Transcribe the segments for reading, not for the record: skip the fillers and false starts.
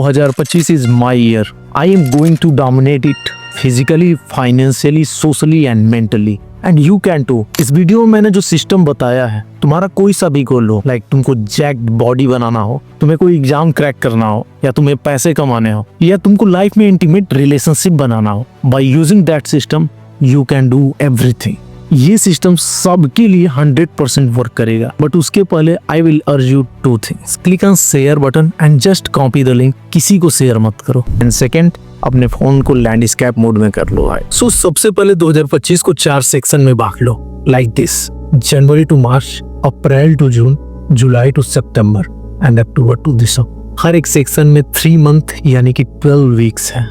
2025 is my year. I am going to dominate it physically, financially, socially and mentally. And you can too. इस video में मैंने जो system बताया है, तुम्हारा कोई सा भी गोल हो, लाइक तुमको जैक्ड बॉडी बनाना हो, तुम्हें कोई एग्जाम क्रैक करना हो, या तुम्हें पैसे कमाने हो, या तुमको लाइफ में इंटीमेट रिलेशनशिप बनाना हो, by using that system you can do everything. ये सिस्टम सबके लिए 100% वर्क करेगा, बट उसके पहले I will urge you 2 things. Click on share button and just copy the link, किसी को शेयर मत करो। एंड सेकंड, अपने फोन को लैंडस्केप मोड में कर लो। सो सबसे पहले 2025 को 4 सेक्शन में बांट लो, like this: January to March, April to June, July to September and October to December. हर एक सेक्शन में 3 मंथ यानी कि 12 वीक्स है।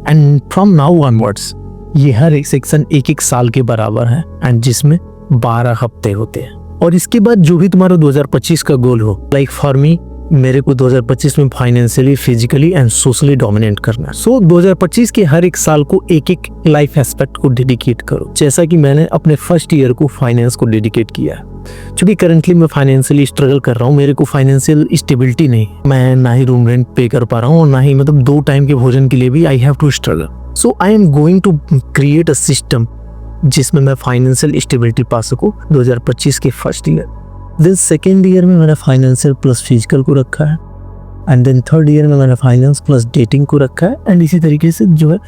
एंड फ्रॉम नाउ ऑनवर्ड्स ये हर एक सेक्शन एक साल के बराबर है, एंड जिसमें 12 हफ्ते होते हैं। और इसके बाद जो भी तुम्हारा 2025 का गोल हो, लाइक फॉर मी, मेरे को 2025 में financially, physically and socially dominate करना है। सो 2025 के हर एक साल को एक लाइफ एस्पेक्ट को डेडिकेट करो, जैसा कि मैंने अपने फर्स्ट ईयर को फाइनेंस को डेडिकेट किया है। क्योंकि करंटली मैं फाइनेंशियली स्ट्रगल कर रहा हूँ, मेरे को फाइनेंशियल स्टेबिलिटी नहीं, मैं ना ही रूम रेंट पे कर पा रहा हूँ और ना ही 2 टाइम के भोजन के लिए भी I have to struggle. So I am going to create a system जिसमें मैं फाइनेंशियल स्टेबिलिटी पा सकूँ 2025 के first year. Then second year में मैंने फाइनेंशियल प्लस फिजिकल को रखा है, एंड देन थर्ड ईयर में मैंने फाइनेंस प्लस डेटिंग को रखा है, एंड इसी तरीके से जो है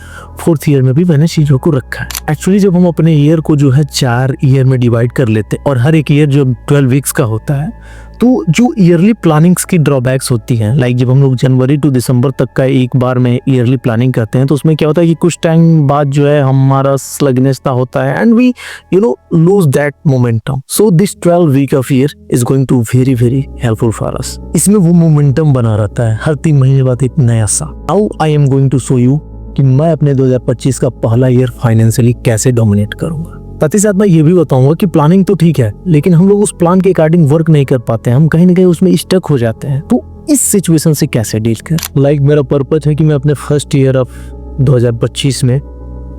फोर्थ ईयर में भी मैंने चीज़ों को रखा है। एक्चुअली जब हम अपने ईयर को जो है 4 ईयर में डिवाइड कर लेते हैं और हर एक ईयर जो 12 वीक्स का होता है, तो जो ईयरली प्लानिंग्स की ड्रॉबैक्स होती हैं, लाइक जब हम लोग जनवरी टू दिसंबर तक का एक बार में ईयरली प्लानिंग करते हैं, तो उसमें क्या होता है कि कुछ टाइम बाद जो है हमारा स्लगनेसता होता है, and we lose that momentum. So this 12 week of year is going to very helpful for us. इसमें वो मोमेंटम बना रहता है, हर 3 महीने बाद एक नया सा। Now I am going to show you कि मैं अपने 2025 का पहला ईयर फाइनेंशियली कैसे डोमिनेट करूंगा। साथ ही साथ मैं ये भी बताऊंगा कि प्लानिंग तो ठीक है, लेकिन हम लोग उस प्लान के अकॉर्डिंग वर्क नहीं कर पाते हैं, हम कहीं ना कहीं उसमें स्टक हो जाते हैं। तो इस सिचुएशन से कैसे डील कर, लाइक मेरा पर्पस है कि मैं अपने फर्स्ट ईयर ऑफ 2025 में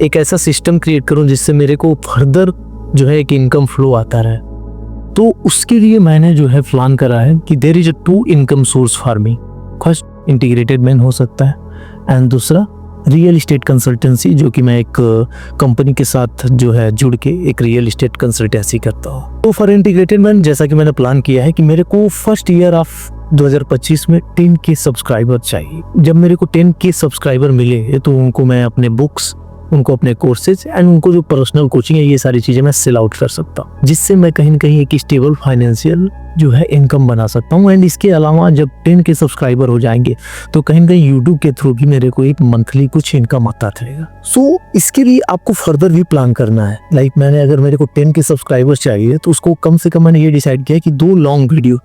एक ऐसा सिस्टम क्रिएट करूं जिससे मेरे को फर्दर जो है एक इनकम फ्लो आता रहे। तो उसके लिए मैंने जो है प्लान करा है कि there is a 2 income source for me. First integrated man हो सकता है, एंड दूसरा रियल इस्टेट कंसल्टेंसी, जो कि मैं एक कंपनी के साथ जो है जुड़ के एक रियल इस्टेट कंसल्टेंसी करता हूँ। तो फॉर इंटीग्रेटेड मैन जैसा कि मैंने प्लान किया है कि मेरे को फर्स्ट ईयर ऑफ 2025 में 10K सब्सक्राइबर चाहिए। जब मेरे को 10K सब्सक्राइबर मिले तो उनको मैं अपने बुक्स, उनको अपने कोर्सेज एंड उनको जो पर्सनल कोचिंग है, ये सारी चीज़ें मैं सेल आउट कर सकता हूँ, जिससे मैं कहीं न कहीं एक स्टेबल फाइनेंशियल जो है इनकम बना सकता हूँ। एंड इसके अलावा जब 10K सब्सक्राइबर हो जाएंगे तो कहीं न कहीं यूट्यूब के थ्रू भी मेरे को एक मंथली कुछ इनकम आता रहेगा। सो इसके लिए आपको फर्दर भी प्लान करना है। लाइक मैंने, अगर मेरे को 10K सब्सक्राइबर चाहिए तो उसको कम से कम मैंने ये डिसाइड किया कि 2 long video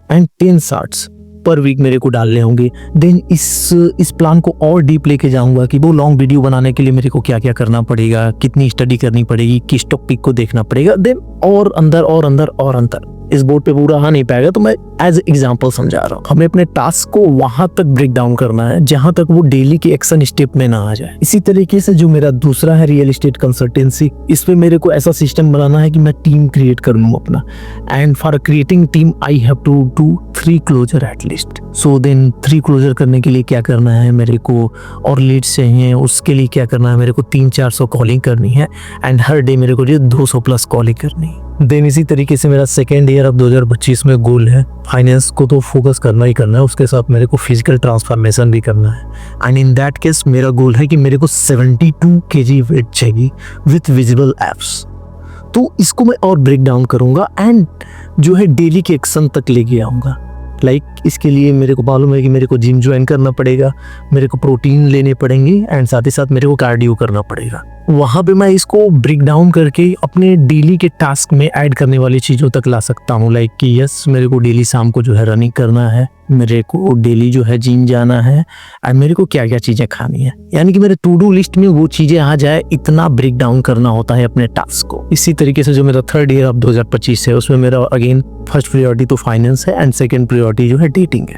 and 10 shorts per week मेरे को डालने होंगे। देन इस प्लान को और डीप लेके जाऊंगा कि वो लॉन्ग वीडियो बनाने के लिए मेरे को क्या क्या करना पड़ेगा, कितनी स्टडी करनी पड़ेगी, किस टॉपिक को देखना पड़ेगा। देन और अंदर इस बोर्ड पे पूरा आ नहीं पाएगा, तो मैं एज एग्जांपल समझा रहा हूँ। हमें अपने टास्क को वहां तक ब्रेक डाउन करना है जहां तक वो डेली के एक्शन स्टेप में ना आ जाए। इसी तरीके से जो मेरा दूसरा है रियल एस्टेट कंसल्टेंसी, इसमें मेरे को ऐसा सिस्टम बनाना है कि मैं टीम क्रिएट कर लूँ अपना, and for creating team I have to do 3 closure at least. So then 3 closure करने के लिए क्या करना है मेरे को, और लीड्स चाहिए, उसके लिए क्या करना है मेरे को 300-400 कॉलिंग करनी है, एंड हर डे मेरे को 200+ कॉलिंग करनी है। देन इसी तरीके से मेरा सेकेंड ईयर ऑफ 2025 में गोल है, फाइनेंस को तो फोकस करना ही करना है, उसके साथ मेरे को फिजिकल ट्रांसफॉर्मेशन भी करना है। एंड इन दैट केस मेरा गोल है कि मेरे को 72 kg वेट चाहिए विथ विजिबल एप्स। तो इसको मैं और ब्रेक डाउन करूंगा एंड जो है डेली के एक्शन तक लेके आऊँगा। लाइक इसके लिए मेरे को मालूम है कि मेरे को जिम ज्वाइन करना पड़ेगा, मेरे को प्रोटीन लेने पड़ेंगे, एंड साथ ही साथ मेरे को कार्डियो करना पड़ेगा। वहाँ पे मैं इसको ब्रेक डाउन करके अपने डेली के टास्क में ऐड करने वाली चीज़ों तक ला सकता हूँ। लाइक कि यस, मेरे को डेली शाम को जो है रनिंग करना है, मेरे को डेली जो है जिम जाना है, एंड मेरे को क्या क्या चीज़ें खानी है, यानी कि मेरे टू डू लिस्ट में वो चीज़ें आ जाए, इतना ब्रेक डाउन करना होता है अपने टास्क को। इसी तरीके से जो मेरा थर्ड ईयर ऑफ 2025 है, उसमें मेरा अगेन फर्स्ट प्रायोरिटी तो फाइनेंस है एंड सेकंड प्रायोरिटी जो है डेटिंग है,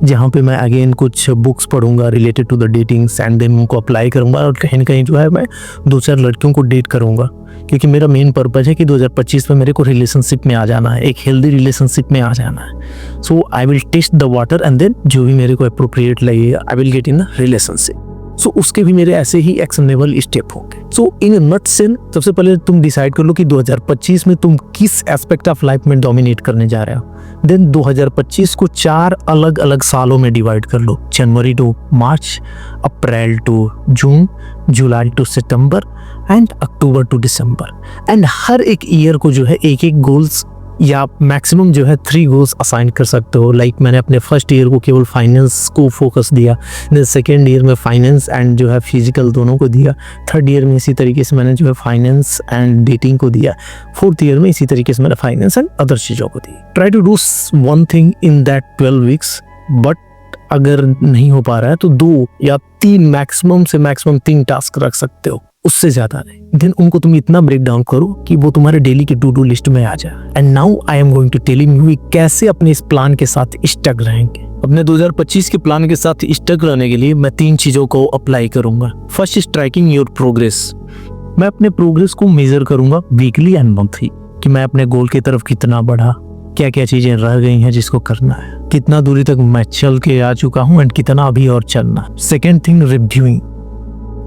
जहाँ पे मैं अगेन कुछ बुक्स पढ़ूंगा related to the datings and then उनको अप्लाई करूंगा और कहीं ना कहीं जो है मैं 2-4 लड़कियों को डेट करूंगा, क्योंकि मेरा मेन पर्पज है कि 2025 में मेरे को रिलेशनशिप में आ जाना है, एक हेल्दी रिलेशनशिप में आ जाना है। So I will test the water and then जो भी मेरे को अप्रोप्रिएट लगेगा I will get in the relationship. So उसके भी मेरे ऐसे ही एक्शनेबल स्टेप होंगे। सो इन अ नटसेल सबसे पहले तुम डिसाइड कर लो कि 2025 में तुम किस एस्पेक्ट ऑफ लाइफ में डोमिनेट करने जा रहे हो। देन 2025 को 4 अलग अलग सालों में डिवाइड कर लो, January to March, April to June, July to September and October to December. And हर एक ईयर को जो है एक एक गोल्स या मैक्सिमम जो है 3 गोल्स असाइन कर सकते हो। लाइक मैंने अपने फर्स्ट ईयर को केवल फाइनेंस को फोकस दिया, देन सेकेंड ईयर में फाइनेंस एंड जो है फिजिकल दोनों को दिया, थर्ड ईयर में इसी तरीके से मैंने जो है फाइनेंस एंड डेटिंग को दिया, फोर्थ ईयर में इसी तरीके से मैंने फाइनेंस एंड अदर चीज़ों को दी। Try to do one thing in that 12 weeks, but अगर नहीं हो पा रहा है तो 2 या 3 मैक्सिमम से मैक्सिमम 3 टास्क रख सकते हो, उससे ज्यादा नहीं। देन उनको तुम इतना ब्रेक डाउन करो कि वो तुम्हारे डेली की टू डू लिस्ट में आ जाए। And now I am going to telling you कैसे अपने इस प्लान के साथ स्टक रहेंगे। अपने 2025 के प्लान के साथ स्टक रहने के लिए मैं 3 चीजों को अप्लाई करूंगा। First is trekking your progress. मैं अपने प्रोग्रेस को मेजर करूंगा वीकली एंड मंथली, कि मैं अपने गोल की तरफ कितना बढ़ा, क्या क्या चीजें रह गई हैं जिसको करना है, कितना दूरी तक मैं चल के आ चुका हूं एंड कितना अभी और चलना। Second thing reviewing.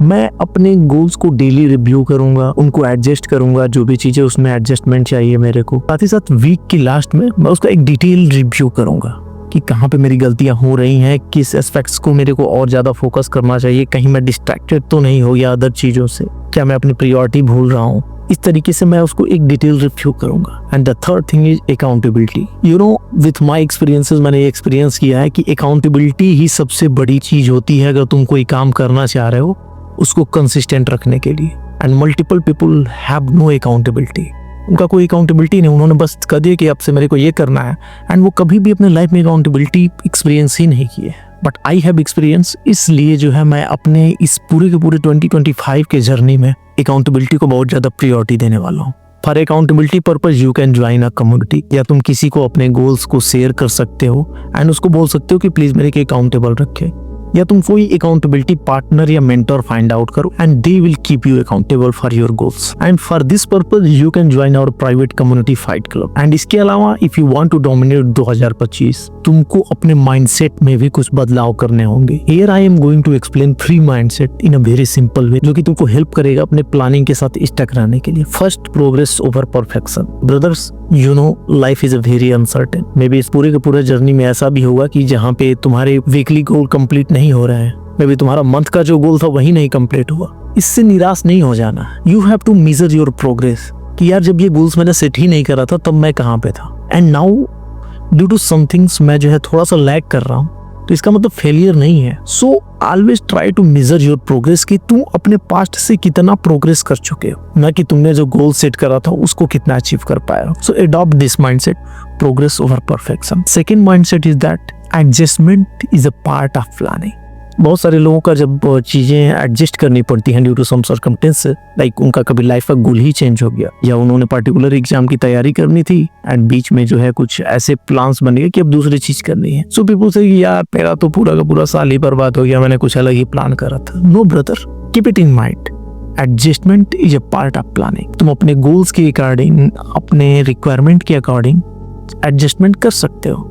मैं अपने गोल्स को डेली रिव्यू करूंगा, उनको एडजस्ट करूंगा, जो भी चीजें उसमें एडजस्टमेंट चाहिए मेरे को। साथ ही साथ वीक की लास्ट में मैं उसका एक डिटेल रिव्यू करूंगा कि कहाँ पे मेरी गलतियां हो रही हैं, किस एस्पेक्ट्स को मेरे को और ज्यादा फोकस करना चाहिए, कहीं मैं डिस्ट्रैक्टेड तो नहीं हो गया अदर चीजों से, क्या मैं अपनी प्रायोरिटी भूल रहा हूँ। इस तरीके से मैं उसको एक डिटेल रिव्यू करूंगा। And the third thing is accountability. You know with my experiences मैंने ये एक्सपीरियंस किया है कि अकाउंटेबिलिटी ही सबसे बड़ी चीज होती है अगर तुम कोई काम करना चाह रहे हो उसको कंसिस्टेंट रखने के लिए। And multiple people have no accountability. उनका कोई अकाउंटेबिलिटी नहीं, उन्होंने बस कह दिया कि अब से मेरे को ये करना है एंड वो कभी भी अपने लाइफ में अकाउंटेबिलिटी एक्सपीरियंस ही नहीं किए। बट आई हैव एक्सपीरियंस, इसलिए जो है मैं अपने इस पूरे के पूरे 2025 के जर्नी में अकाउंटेबिलिटी को बहुत ज्यादा प्रायोरिटी देने वाला हूँ। For accountability purpose you can join a community, या तुम किसी को अपने गोल्स को शेयर कर सकते हो एंड उसको बोल सकते हो कि प्लीज मेरे को अकाउंटेबल रखे, या तुम कोई अकाउंटेबिलिटी पार्टनर या मेंटर फाइंड आउट करो and they will keep you accountable for your goals. And for this purpose you can join our private community fight club. And इसके अलावा if you want to dominate 2025, तुमको अपने mindset में भी कुछ बदलाव करने होंगे। Here I am going to explain 3 mindset in a very simple way, जो कि तुमको हेल्प करेगा अपने प्लानिंग के साथ स्टक रहने के लिए। First, progress over perfection. Brothers, you know life is a very uncertain. May be इस पूरे के पूरे जर्नी में ऐसा भी होगा कि जहाँ पे तुम्हारे वीकली गोल कंप्लीट नहीं हो रहे हैं, मे बी तुम्हारा मंथ का जो गोल था वही नहीं कंप्लीट हुआ। इससे निराश नहीं हो जाना। You have to measure your progress कि यार जब ये गोल्स मैंने सेट ही नहीं करा था तब मैं कहाँ पे था, and now due to some things मैं जो है थोड़ा सा लैग कर रहा हूँ, तो इसका मतलब फेलियर नहीं है। So always try to measure your progress कि तुम अपने पास्ट से कितना प्रोग्रेस कर चुके हो, ना कि तुमने जो गोल सेट करा था उसको कितना अचीव कर पाए हो। So adopt this mindset, progress over perfection. Second mindset is that adjustment is a part of planning. बहुत सारे लोगों का जब चीजें एडजस्ट करनी पड़ती हैं due to some circumstances, like उनका कभी लाइफ का गोल ही चेंज हो गया, या उन्होंने पर्टिकुलर एग्जाम की तैयारी करनी थी एंड बीच में जो है कुछ ऐसे प्लान्स बन गए कि अब दूसरी चीज करनी है। सो पीपल से यार मेरा तो पूरा का पूरा साल ही बर्बाद हो गया, मैंने कुछ अलग ही प्लान करा था। No brother, keep it in mind, adjustment is a part of planning. तुम अपने गोल्स के अकॉर्डिंग, अपने रिक्वायरमेंट के अकॉर्डिंग एडजस्टमेंट कर सकते हो।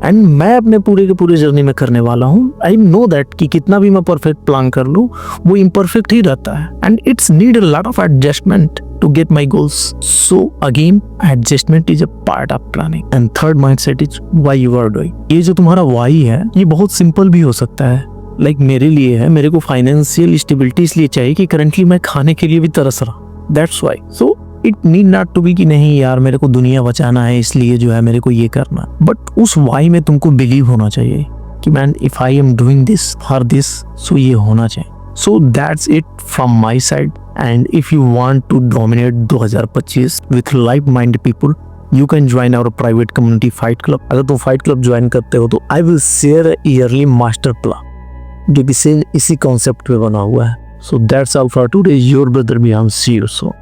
एंड मैं अपने पूरे के पूरे जर्नी में करने वाला हूँ। आई नो दैट कि कितना भी मैं परफेक्ट प्लान कर लूँ वो इम्परफेक्ट ही रहता है, and it's need a lot of adjustment to get my goals. So again adjustment is a part of planning. And third mindset is why you are doing. ये जो तुम्हारा वाई है ये बहुत सिंपल भी हो सकता है। लाइक मेरे लिए है, मेरे को फाइनेंशियल स्टेबिलिटी इसलिए चाहिए कि करंटली मैं खाने के लिए भी तरस रहा, that's why. So it need not to be कि नहीं यार मेरे को दुनिया बचाना है इसलिए जो है मेरे को ये करना, बट उस वाई में तुमको बिलीव होना चाहिए कि man if I am doing this for this, so ये होना चाहिए। So that's it from my side. And if you want to dominate 2025 with like mind people, you can join our private community fight club. अगर तुम fight club join करते हो तो I will share yearly master plan जो कि same इसी concept पे बना हुआ है। So that's all for today, your brother Bihan, see you soon.